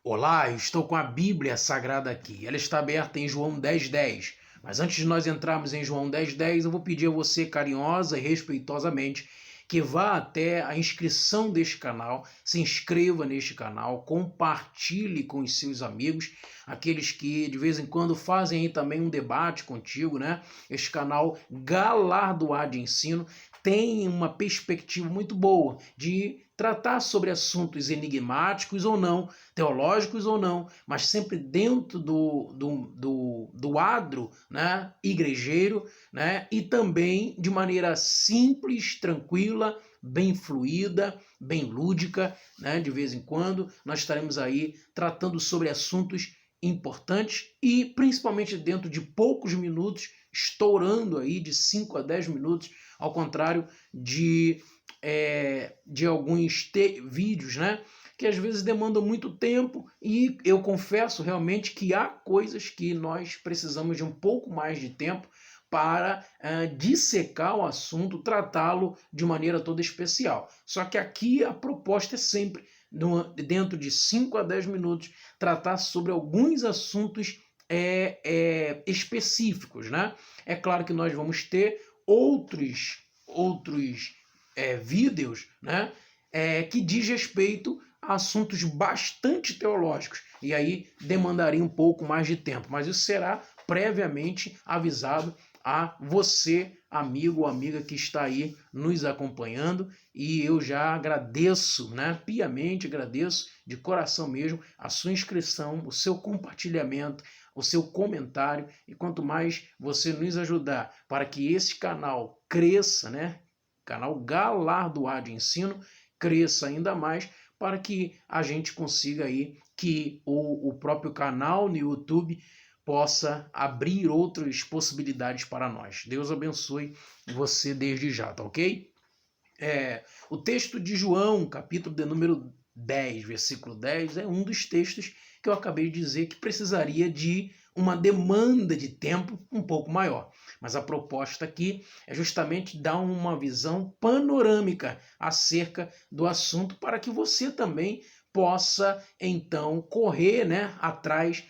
Olá, eu estou com a Bíblia Sagrada aqui. Ela está aberta em João 10:10. Mas antes de nós entrarmos em João 10:10, eu vou pedir a você carinhosa e respeitosamente que vá até a inscrição deste canal, se inscreva neste canal, compartilhe com os seus amigos, aqueles que de vez em quando fazem aí também um debate contigo, né? Este canal Galardoar de Ensino tem uma perspectiva muito boa de tratar sobre assuntos enigmáticos ou não, teológicos ou não, mas sempre dentro do adro, né, igrejeiro, né, e também de maneira simples, tranquila, bem fluida, bem lúdica, né, de vez em quando nós estaremos aí tratando sobre assuntos importantes e principalmente dentro de poucos minutos, estourando aí de 5 a 10 minutos, ao contrário de alguns vídeos, né, que às vezes demandam muito tempo e eu confesso realmente que há coisas que nós precisamos de um pouco mais de tempo para dissecar o assunto, tratá-lo de maneira toda especial. Só que aqui a proposta é sempre, dentro de 5 a 10 minutos, tratar sobre alguns assuntos específicos, né? É claro que nós vamos ter outros vídeos, né, que diz respeito a assuntos bastante teológicos, e aí demandaria um pouco mais de tempo, mas isso será previamente avisado a você, amigo ou amiga que está aí nos acompanhando, e eu já agradeço, né, piamente agradeço, de coração mesmo, a sua inscrição, o seu compartilhamento, o seu comentário, e quanto mais você nos ajudar para que esse canal cresça, né, canal Galardoar de Ensino, cresça ainda mais para que a gente consiga aí que o próprio canal no YouTube possa abrir outras possibilidades para nós. Deus abençoe você desde já, tá ok? O texto de João, capítulo de número 10, versículo 10, é um dos textos que eu acabei de dizer que precisaria de uma demanda de tempo um pouco maior. Mas a proposta aqui é justamente dar uma visão panorâmica acerca do assunto para que você também possa, então, correr, né, atrás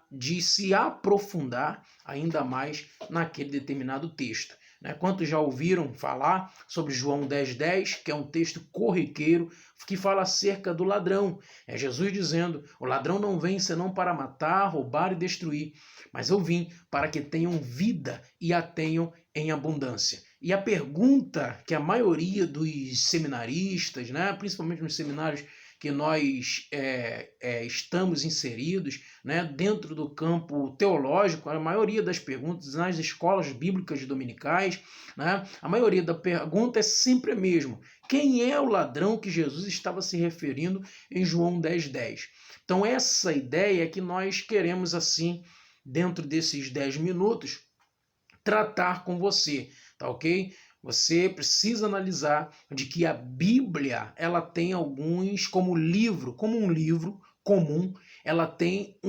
de se aprofundar ainda mais naquele determinado texto. Quantos já ouviram falar sobre João 10:10, que é um texto corriqueiro, que fala acerca do ladrão. É Jesus dizendo, o ladrão não vem senão para matar, roubar e destruir, mas eu vim para que tenham vida e a tenham em abundância. E a pergunta que a maioria dos seminaristas, né, principalmente nos seminários que nós estamos inseridos, né, dentro do campo teológico, a maioria das perguntas nas escolas bíblicas dominicais, né, a maioria da pergunta é sempre a mesma. Quem é o ladrão que Jesus estava se referindo em João 10:10? Então essa ideia é que nós queremos, assim, dentro desses 10 minutos, tratar com você, tá ok? Você precisa analisar de que a Bíblia, ela tem alguns, como um livro comum, ela tem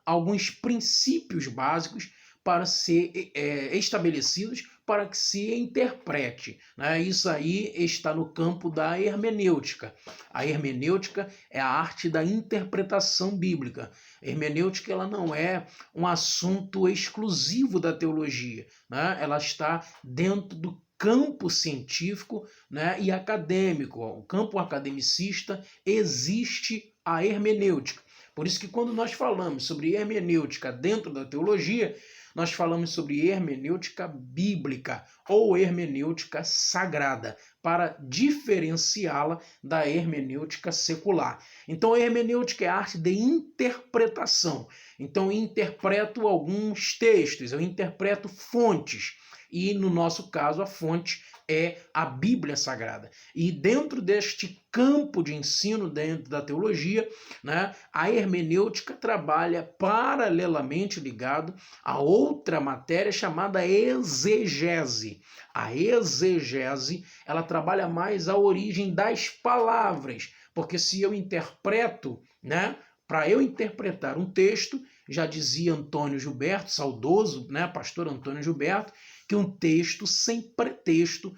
alguns princípios básicos para ser estabelecidos para que se interprete, né? Isso aí está no campo da hermenêutica. A hermenêutica é a arte da interpretação bíblica. A hermenêutica, ela não é um assunto exclusivo da teologia, né? Ela está dentro do campo científico, né, e acadêmico. O campo academicista existe a hermenêutica. Por isso que quando nós falamos sobre hermenêutica dentro da teologia, nós falamos sobre hermenêutica bíblica ou hermenêutica sagrada, para diferenciá-la da hermenêutica secular. Então, a hermenêutica é a arte de interpretação. Então, eu interpreto alguns textos, eu interpreto fontes. E, no nosso caso, a fonte é a Bíblia Sagrada. E dentro deste campo de ensino, dentro da teologia, né, a hermenêutica trabalha paralelamente ligado a outra matéria chamada exegese. A exegese, ela trabalha mais a origem das palavras, porque se eu interpreto, né, para eu interpretar um texto, já dizia Antônio Gilberto, saudoso, né, pastor Antônio Gilberto, que um texto sem pretexto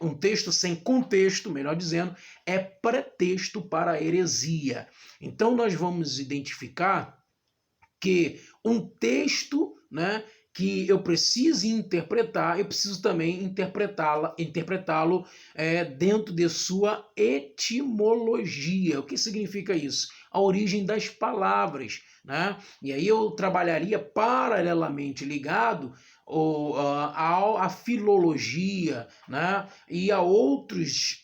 um texto sem contexto, melhor dizendo, é pretexto para a heresia. Então nós vamos identificar que um texto, né, que eu preciso interpretar, eu preciso também interpretá-lo dentro de sua etimologia. O que significa isso? A origem das palavras, né? E aí eu trabalharia paralelamente ligado à filologia, né? E a outras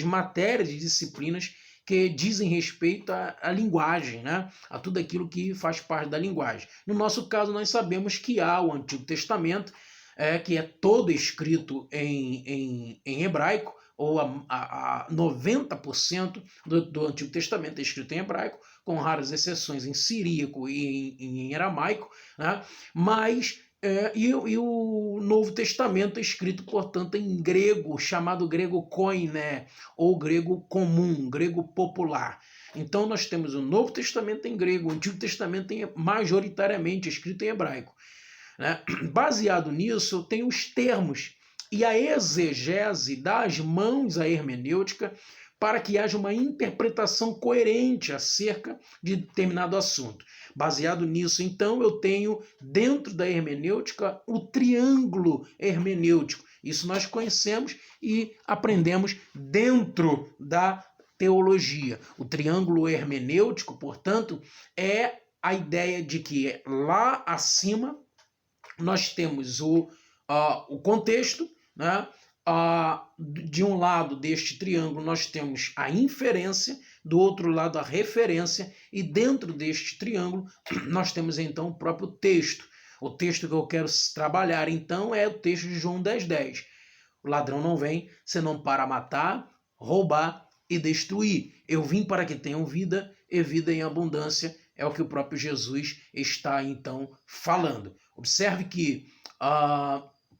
matérias e disciplinas que dizem respeito à linguagem, né? A tudo aquilo que faz parte da linguagem. No nosso caso, nós sabemos que há o Antigo Testamento, que é todo escrito em hebraico, ou a 90% do Antigo Testamento é escrito em hebraico, com raras exceções em siríaco e em aramaico, né? Mas e o Novo Testamento é escrito, portanto, em grego, chamado grego koiné, ou grego comum, grego popular. Então nós temos o Novo Testamento em grego, o Antigo Testamento majoritariamente escrito em hebraico, né? Baseado nisso, eu tenho os termos e a exegese dá as mãos à hermenêutica para que haja uma interpretação coerente acerca de determinado assunto. Baseado nisso, então, eu tenho dentro da hermenêutica o triângulo hermenêutico. Isso nós conhecemos e aprendemos dentro da teologia. O triângulo hermenêutico, portanto, é a ideia de que lá acima nós temos o contexto, né? De um lado deste triângulo nós temos a inferência, do outro lado a referência, e dentro deste triângulo nós temos então o próprio texto. O texto que eu quero trabalhar então é o texto de João 10:10. O ladrão não vem senão para matar, roubar e destruir. Eu vim para que tenham vida e vida em abundância, é o que o próprio Jesus está então falando. Observe que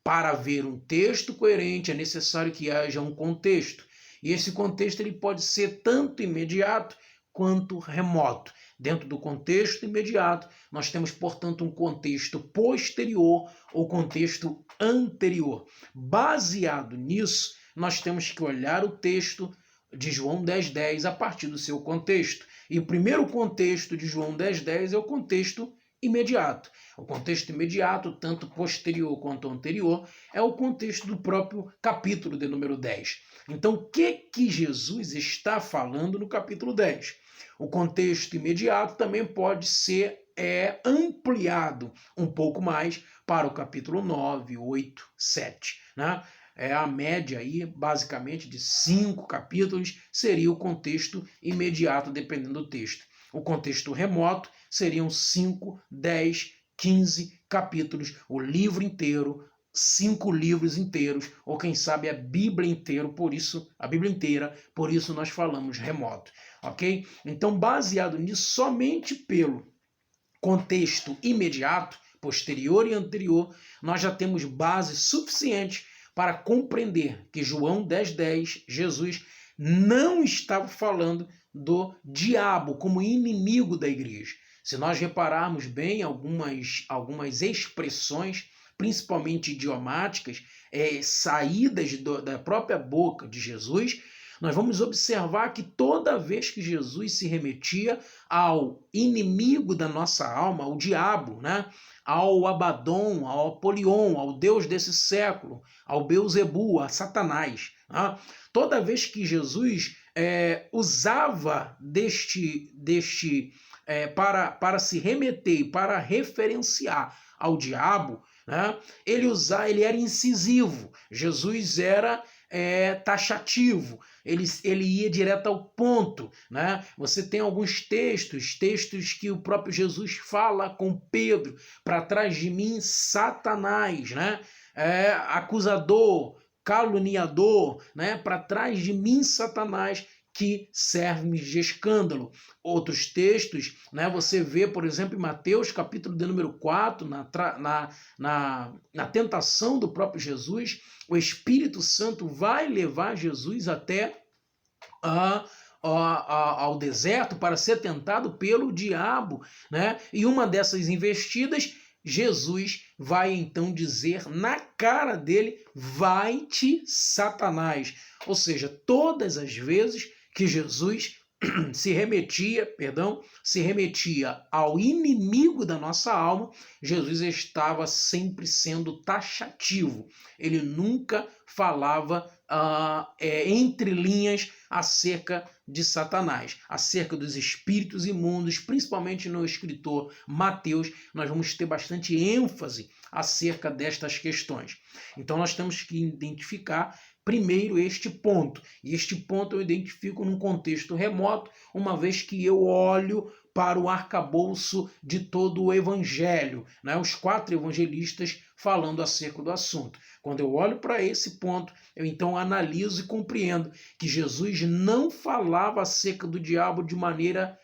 para haver um texto coerente é necessário que haja um contexto. E esse contexto ele pode ser tanto imediato quanto remoto. Dentro do contexto imediato, nós temos, portanto, um contexto posterior ou contexto anterior. Baseado nisso, nós temos que olhar o texto de João 10:10 a partir do seu contexto. E o primeiro contexto de João 10:10 é o contexto imediato. O contexto imediato, tanto posterior quanto anterior, é o contexto do próprio capítulo de número 10. Então, o que Jesus está falando no capítulo 10? O contexto imediato também pode ser ampliado um pouco mais para o capítulo 9, 8, 7, né? A média aí, basicamente, de 5 capítulos seria o contexto imediato, dependendo do texto. O contexto remoto seriam 5, 10, 15 capítulos, o livro inteiro, 5 livros inteiros, ou quem sabe a Bíblia inteira, por isso nós falamos remoto, ok? Então, baseado nisso, somente pelo contexto imediato, posterior e anterior, nós já temos base suficiente para compreender que João 10:10, Jesus não estava falando do diabo como inimigo da igreja. Se nós repararmos bem algumas expressões, principalmente idiomáticas, saídas da própria boca de Jesus, nós vamos observar que toda vez que Jesus se remetia ao inimigo da nossa alma, ao diabo, né? Ao Abaddon, ao Apolion, ao Deus desse século, ao Beuzebu, a Satanás, né? Toda vez que Jesus usava para se remeter e para referenciar ao diabo, né? Ele era incisivo. Jesus era taxativo, ele ia direto ao ponto, né? Você tem alguns textos que o próprio Jesus fala com Pedro: para trás de mim, Satanás, né? Acusador, caluniador, né? Para trás de mim, Satanás, que serve-me de escândalo. Outros textos, né, você vê, por exemplo, em Mateus, capítulo de número 4, na tentação do próprio Jesus, o Espírito Santo vai levar Jesus até ao deserto para ser tentado pelo diabo, né? E uma dessas investidas, Jesus vai então dizer na cara dele: vai-te, Satanás. Ou seja, todas as vezes que Jesus se remetia ao inimigo da nossa alma, Jesus estava sempre sendo taxativo. Ele nunca falava entre linhas acerca de Satanás, acerca dos espíritos imundos, principalmente no escritor Mateus, nós vamos ter bastante ênfase acerca destas questões. Então nós temos que identificar primeiro este ponto, e este ponto eu identifico num contexto remoto, uma vez que eu olho para o arcabouço de todo o evangelho, né? Os 4 evangelistas falando acerca do assunto. Quando eu olho para esse ponto, eu então analiso e compreendo que Jesus não falava acerca do diabo de maneira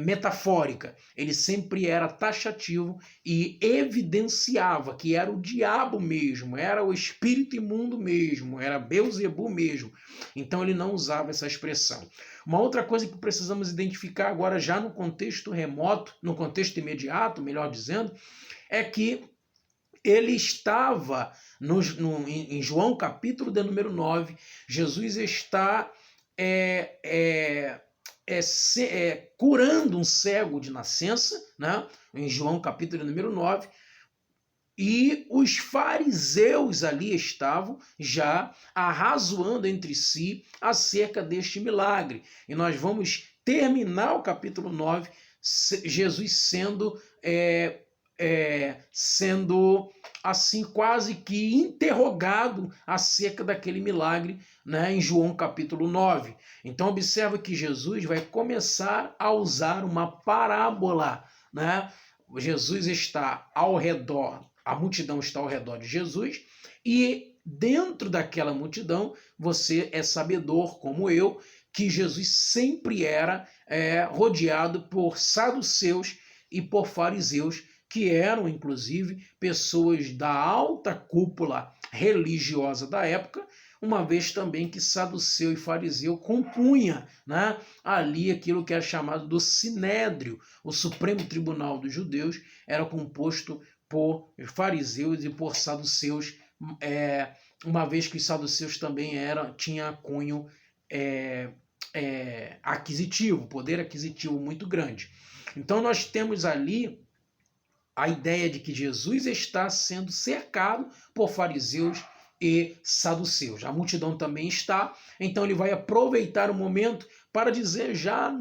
metafórica. Ele sempre era taxativo e evidenciava que era o diabo mesmo, era o espírito imundo mesmo, era Beelzebu mesmo. Então ele não usava essa expressão. Uma outra coisa que precisamos identificar agora já no contexto remoto, no contexto imediato, melhor dizendo, é que ele estava em João capítulo de número 9, Jesus está curando um cego de nascença, né? Em João capítulo número 9, e os fariseus ali estavam já arrazoando entre si acerca deste milagre. E nós vamos terminar o capítulo 9, Jesus sendo assim quase que interrogado acerca daquele milagre, né, em João capítulo 9. Então observa que Jesus vai começar a usar uma parábola, né? Jesus está ao redor, a multidão está ao redor de Jesus, e dentro daquela multidão, você é sabedor, como eu, que Jesus sempre era rodeado por saduceus e por fariseus, que eram, inclusive, pessoas da alta cúpula religiosa da época, uma vez também que saduceu e fariseu compunha, né, ali aquilo que era chamado do Sinédrio. O Supremo Tribunal dos Judeus era composto por fariseus e por saduceus, uma vez que os saduceus também tinham cunho aquisitivo, poder aquisitivo muito grande. Então nós temos ali a ideia de que Jesus está sendo cercado por fariseus e saduceus. A multidão também está, então ele vai aproveitar o momento para dizer já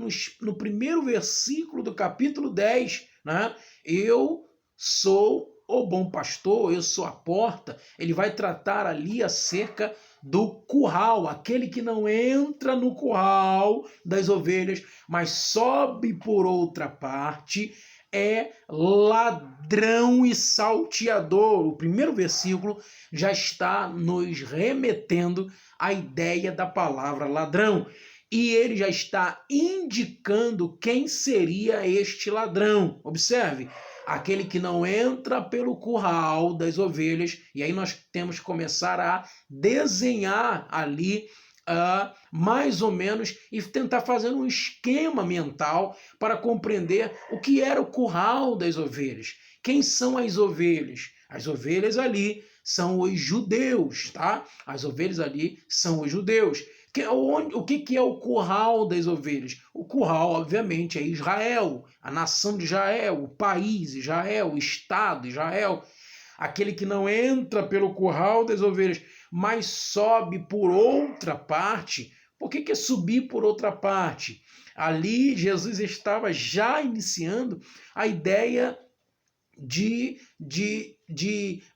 no primeiro versículo do capítulo 10, né? Eu sou o bom pastor, eu sou a porta. Ele vai tratar ali acerca do curral, aquele que não entra no curral das ovelhas, mas sobe por outra parte, é ladrão e salteador. O primeiro versículo já está nos remetendo à ideia da palavra ladrão. E ele já está indicando quem seria este ladrão. Observe, aquele que não entra pelo curral das ovelhas. E aí nós temos que começar a desenhar ali mais ou menos e tentar fazer um esquema mental para compreender o que era o curral das ovelhas. Quem são as ovelhas? As ovelhas ali são os judeus, tá? As ovelhas ali são os judeus. O que é o curral das ovelhas? O curral, obviamente, é Israel, a nação de Israel, o país Israel, o estado Israel. Aquele que não entra pelo curral das ovelhas, mas sobe por outra parte. Por que é subir por outra parte? Ali Jesus estava já iniciando a ideia de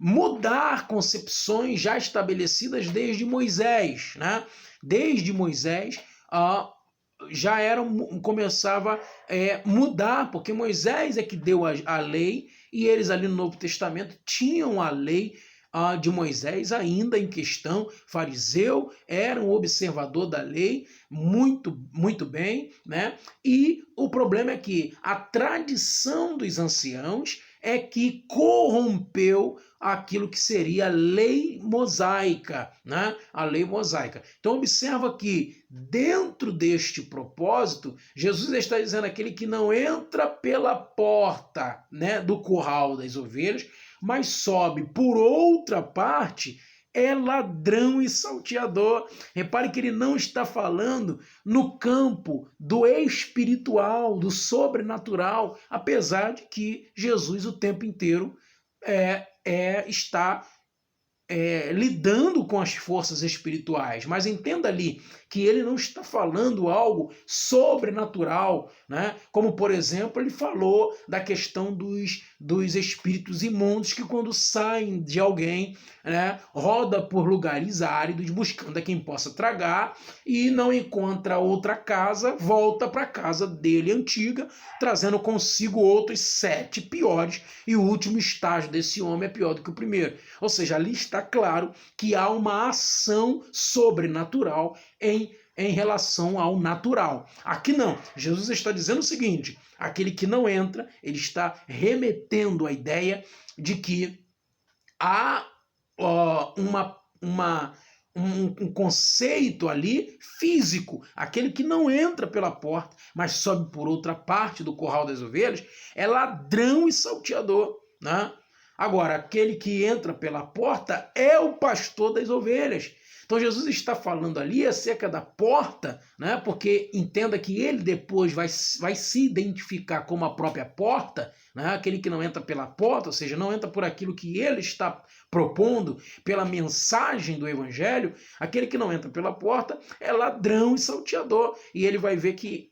mudar concepções já estabelecidas desde Moisés, né? Desde Moisés já começava a mudar, porque Moisés é que deu a lei, e eles ali no Novo Testamento tinham a lei de Moisés ainda em questão. Fariseu era um observador da lei, muito, muito bem, né? E o problema é que a tradição dos anciãos é que corrompeu aquilo que seria a lei mosaica, né? A lei mosaica. Então observa que dentro deste propósito, Jesus está dizendo aquele que não entra pela porta, né, do curral das ovelhas, mas sobe por outra parte, é ladrão e salteador. Repare que ele não está falando no campo do espiritual, do sobrenatural, apesar de que Jesus o tempo inteiro está lidando com as forças espirituais, mas entenda ali que ele não está falando algo sobrenatural, né? Como, por exemplo, ele falou da questão dos espíritos imundos que quando saem de alguém, né, roda por lugares áridos buscando a quem possa tragar e não encontra outra casa, volta para a casa dele antiga, trazendo consigo outros 7 piores, e o último estágio desse homem é pior do que o primeiro. Ou seja, ali está claro que há uma ação sobrenatural em relação ao natural. Aqui não. Jesus está dizendo o seguinte: aquele que não entra, ele está remetendo a ideia de que há um conceito ali físico. Aquele que não entra pela porta, mas sobe por outra parte do curral das ovelhas, é ladrão e salteador, né? Agora, aquele que entra pela porta é o pastor das ovelhas. Então Jesus está falando ali acerca da porta, né? Porque entenda que ele depois vai se identificar como a própria porta, né? Aquele que não entra pela porta, ou seja, não entra por aquilo que ele está propondo, pela mensagem do evangelho, aquele que não entra pela porta é ladrão e salteador. E ele vai ver que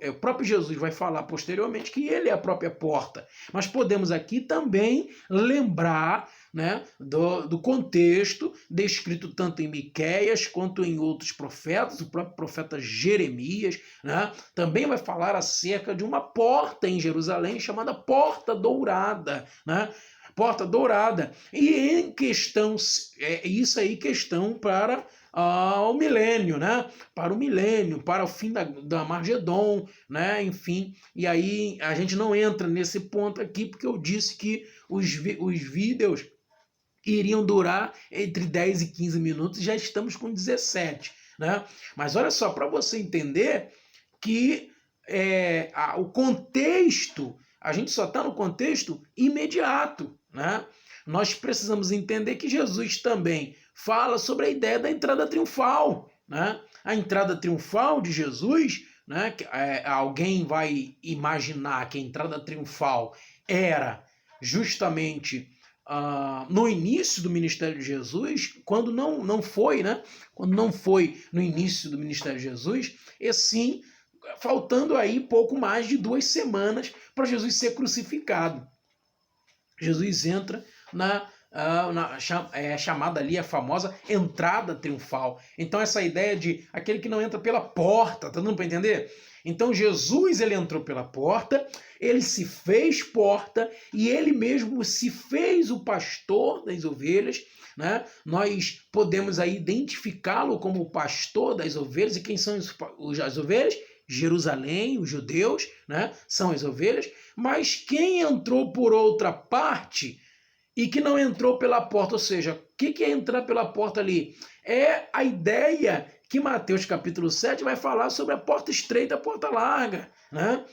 o próprio Jesus vai falar posteriormente que ele é a própria porta. Mas podemos aqui também lembrar, né, do contexto descrito tanto em Miqueias quanto em outros profetas. O próprio profeta Jeremias, né, também vai falar acerca de uma porta em Jerusalém chamada Porta Dourada, né? Porta Dourada. E em questão, isso aí questão para o milênio, né? Para o milênio, para o fim da Margedon, né? Enfim, e aí a gente não entra nesse ponto aqui porque eu disse que os vídeos iriam durar entre 10 e 15 minutos, já estamos com 17, né? Mas olha só, para você entender que o contexto, a gente só está no contexto imediato, né? Nós precisamos entender que Jesus também fala sobre a ideia da entrada triunfal, né? A entrada triunfal de Jesus, né? Alguém vai imaginar que a entrada triunfal era justamente no início do ministério de Jesus, quando não foi, né? Quando não foi no início do ministério de Jesus, e sim faltando aí pouco mais de 2 semanas para Jesus ser crucificado. Jesus entra chamada ali a famosa entrada triunfal. Então essa ideia de aquele que não entra pela porta, tá dando para entender? Então Jesus, ele entrou pela porta, ele se fez porta e ele mesmo se fez o pastor das ovelhas, né? Nós podemos aí identificá-lo como o pastor das ovelhas. E quem são as ovelhas? Jerusalém, os judeus, né? São as ovelhas. Mas quem entrou por outra parte e que não entrou pela porta, ou seja, o que é entrar pela porta ali? É a ideia que Mateus capítulo 7 vai falar sobre a porta estreita, a porta larga, né?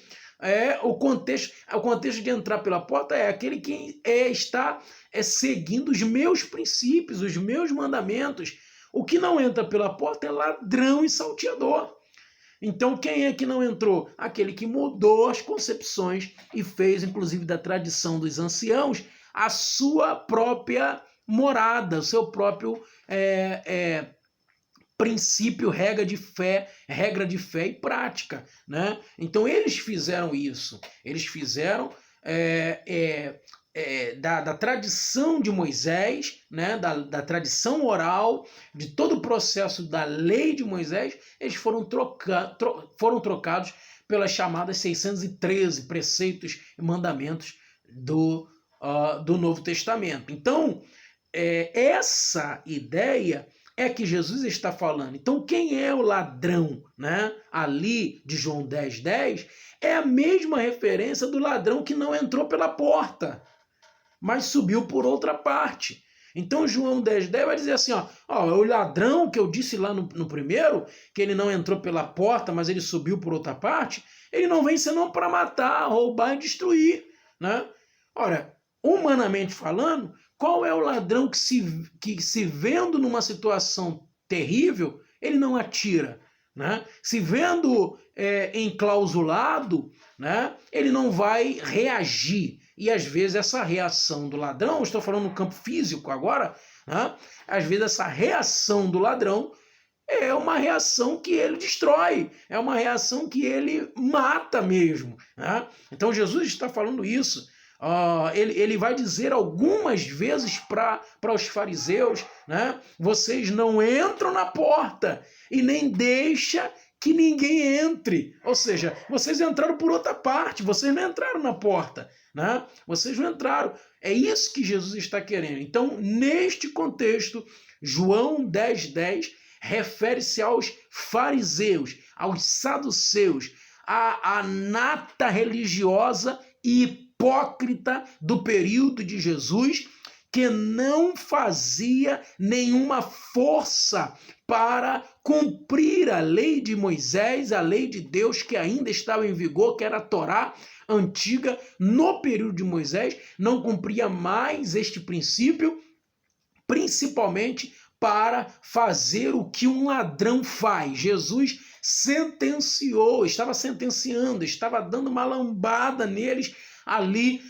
O contexto de entrar pela porta é aquele que está seguindo os meus princípios, os meus mandamentos. O que não entra pela porta é ladrão e salteador. Então, quem é que não entrou? Aquele que mudou as concepções e fez, inclusive, da tradição dos anciãos a sua própria morada, o seu próprio princípio, regra de fé e prática, né? Então, eles fizeram isso. Eles fizeram da tradição de Moisés, né, da tradição oral, de todo o processo da lei de Moisés, eles foram trocados pelas chamadas 613 preceitos e mandamentos do Novo Testamento. Então, essa ideia é que Jesus está falando. Então, quem é o ladrão, né? Ali de João 10:10, é a mesma referência do ladrão que não entrou pela porta, mas subiu por outra parte. Então, João 10:10 vai dizer assim, o ladrão que eu disse lá no primeiro, que ele não entrou pela porta, mas ele subiu por outra parte, ele não vem senão para matar, roubar e destruir, né? Ora, humanamente falando, qual é o ladrão que se vendo numa situação terrível, ele não atira, né? Se vendo enclausulado, né, ele não vai reagir. E às vezes essa reação do ladrão, estou falando no campo físico agora, né, às vezes essa reação do ladrão é uma reação que ele destrói, é uma reação que ele mata mesmo, né? Então Jesus está falando isso. Ele vai dizer algumas vezes para os fariseus, né? Vocês não entram na porta e nem deixa que ninguém entre. Ou seja, vocês entraram por outra parte, vocês não entraram na porta, né? Vocês não entraram. É isso que Jesus está querendo. Então, neste contexto, João 10:10 refere-se aos fariseus, aos saduceus, à nata religiosa e hipócrita do período de Jesus, que não fazia nenhuma força para cumprir a lei de Moisés, a lei de Deus que ainda estava em vigor, que era a Torá antiga, no período de Moisés, não cumpria mais este princípio, principalmente para fazer o que um ladrão faz. Jesus sentenciou, estava sentenciando, estava dando uma lambada neles ali,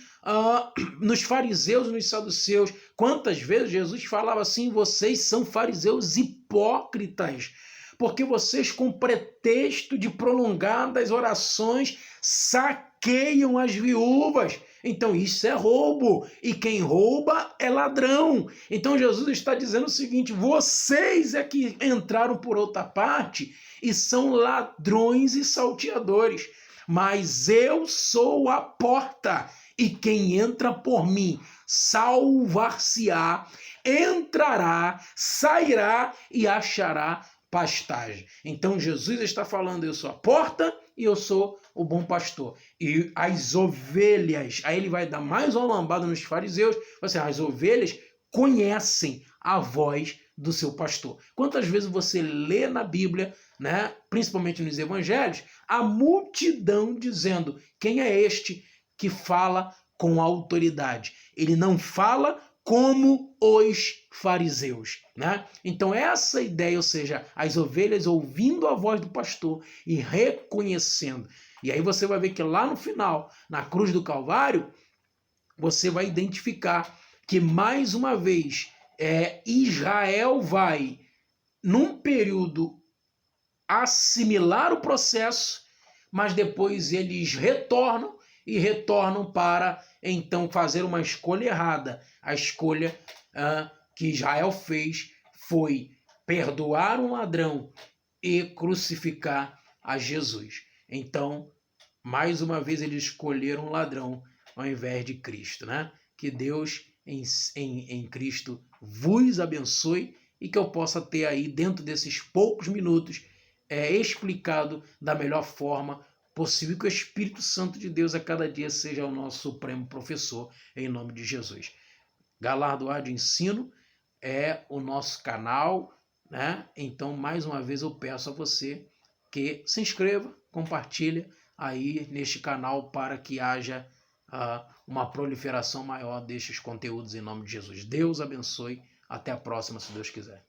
nos fariseus e nos saduceus. Quantas vezes Jesus falava assim: vocês são fariseus hipócritas, porque vocês, com pretexto de prolongadas orações, saqueiam as viúvas. Então isso é roubo, e quem rouba é ladrão. Então Jesus está dizendo o seguinte: vocês é que entraram por outra parte e são ladrões e salteadores, mas eu sou a porta, e quem entra por mim salvar-se-á, entrará, sairá e achará pastagem. Então Jesus está falando: eu sou a porta e eu sou o bom pastor. E as ovelhas, aí ele vai dar mais uma lambada nos fariseus, assim, as ovelhas conhecem a voz do seu pastor. Quantas vezes você lê na Bíblia, né, principalmente nos evangelhos, a multidão dizendo: quem é este que fala com autoridade? Ele não fala como os fariseus, né? Então essa ideia, ou seja, as ovelhas ouvindo a voz do pastor e reconhecendo. E aí você vai ver que lá no final, na cruz do Calvário, você vai identificar que mais uma vez Israel vai, num período, assimilar o processo, mas depois eles retornam para então fazer uma escolha errada. A escolha que Israel fez foi perdoar um ladrão e crucificar a Jesus. Então, mais uma vez, eles escolheram um ladrão ao invés de Cristo, né? Que Deus em Cristo vos abençoe e que eu possa ter aí, dentro desses poucos minutos, explicado da melhor forma possível, que o Espírito Santo de Deus a cada dia seja o nosso supremo professor, em nome de Jesus. Galardoar de Ensino é o nosso canal, né? Então, mais uma vez, eu peço a você que se inscreva, compartilhe aí neste canal para que haja uma proliferação maior destes conteúdos em nome de Jesus. Deus abençoe. Até a próxima, se Deus quiser.